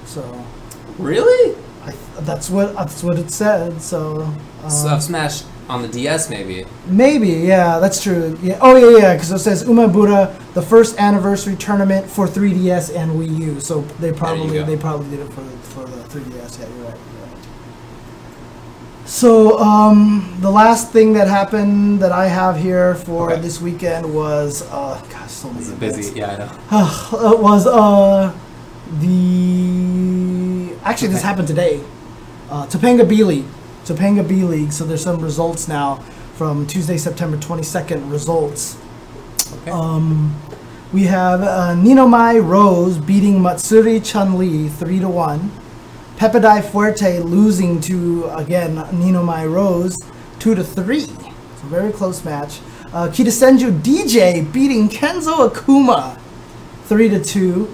So, really? That's what it said. So, Smash on the DS, maybe. Maybe, yeah, that's true. Yeah. Oh yeah, because it says Umebura, the first anniversary tournament for 3DS and Wii U. So they probably did it for the 3DS. Yeah, you're right. So the last thing that happened that I have here for this weekend was gosh, so many. It's busy. Yeah, I know. It was Actually, this happened today. Topanga B League. Topanga B League. So there's some results now from Tuesday, September 22nd results. Okay. We have Ninomai Rose beating Matsuri Chun-Li 3-1. Pepidai Fuerte losing to, again, Ninomai Rose 2-3. So very close match. Kitasenju DJ beating Kenzo Akuma 3-2.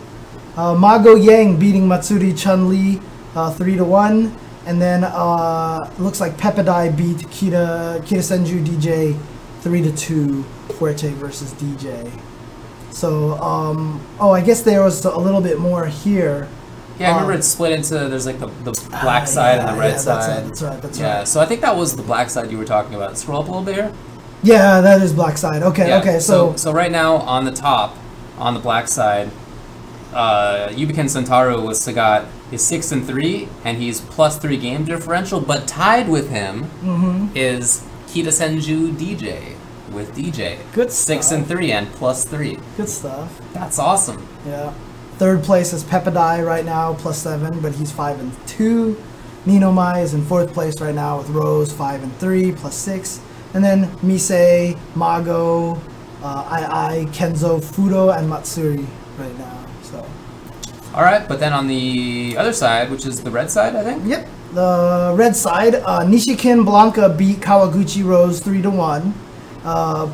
Mago Yang beating Matsuri Chun-Li 3-1, and then looks like Pepidai beat Kitasenju DJ 3-2. Fuerte versus DJ. So I guess there was a little bit more here. Yeah, I remember it's split into there's like the black side and the red side. That's right. Yeah, so I think that was the black side you were talking about. Scroll up a little bit here. Yeah, that is black side. Okay. So right now on the top, on the black side. Yubiken Sentaru with Sagat is 6-3, and he's +3 game differential. But tied with him is Kitasenju DJ with DJ. Good stuff. 6-3 and +3. Good stuff. That's awesome. Yeah. Third place is Pepidai right now, +7, but he's 5-2. Ninomai is in 4th place right now with Rose 5-3, +6, and then Misei, Mago, Kenzo, Fudo, and Matsuri right now. All right, but then on the other side, which is the red side, I think? Yep, the red side, Nishikin Blanca beat Kawaguchi Rose 3-1.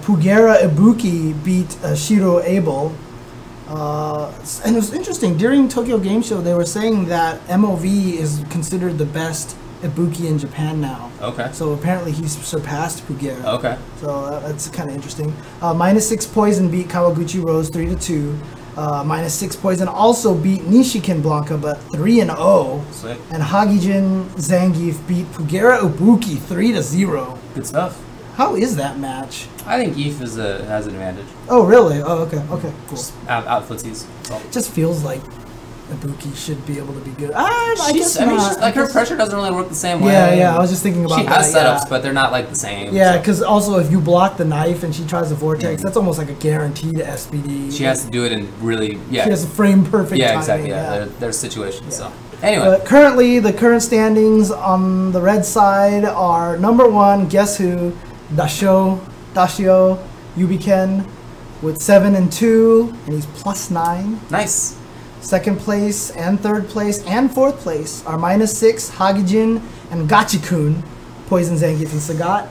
Pugera Ibuki beat Shiro Abel. And it was interesting, during Tokyo Game Show, they were saying that MOV is considered the best Ibuki in Japan now. Okay. So apparently he's surpassed Pugera. Okay. So that's kind of interesting. -6 Poison beat Kawaguchi Rose 3-2. -6 Poison also beat Nishikin Blanca, but 3-0. Sick. And Hagijin Zangief beat Pugera Ibuki 3-0. Good stuff. How is that match? I think Eve has an advantage. Oh, really? Oh, okay. Okay, cool. Just out footsies. Just feels like Ibuki should be able to be good. I guess I mean, not. her pressure doesn't really work the same way. Yeah. I was just thinking about that. She has setups, but they're not like the same. Yeah, because also if you block the knife and she tries the vortex, that's almost like a guaranteed SBD. She has to do it in really, She has to frame perfect timing. Exactly. Yeah, there's situations. So anyway, currently the current standings on the red side are number 1. Guess who? Dashio Yubiken with 7 and 2, and he's +9. Nice. Second place and third place and fourth place are -6, Hagijin and Gachikun, Poison Zangief and Sagat.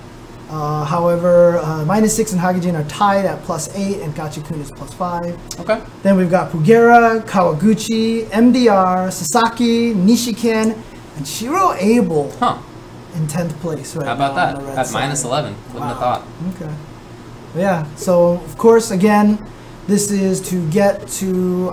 However, -6 and Hagijin are tied at +8, and Gachikun is +5. Okay. Then we've got Pugera, Kawaguchi, MDR, Sasaki, Nishiken, and Shiro Abel in 10th place right now. How about that? On the red At side. -11. Wouldn't have thought. Okay. Yeah. So of course, again, this is to get to.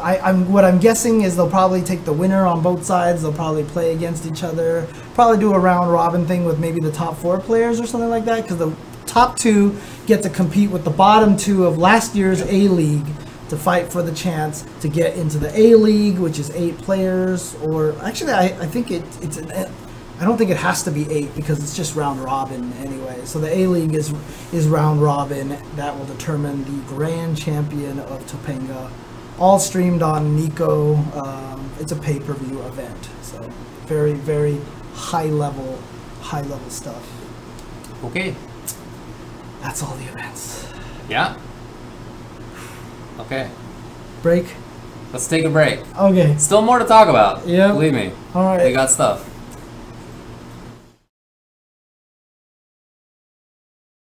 What I'm guessing is they'll probably take the winner on both sides. They'll probably play against each other. Probably do a round robin thing with maybe the top 4 players or something like that. Because the top 2 get to compete with the bottom 2 of last year's A League to fight for the chance to get into the A League, which is 8 players. Or actually, I think it's an. I don't think it has to be 8 because it's just round robin anyway. So the A League is round robin. That will determine the grand champion of Topanga. All streamed on Nico. It's a pay-per-view event. So very, very high level stuff. Okay. That's all the events. Yeah. Okay. Break. Let's take a break. Okay. Still more to talk about. Yeah. Believe me. All right. We got stuff.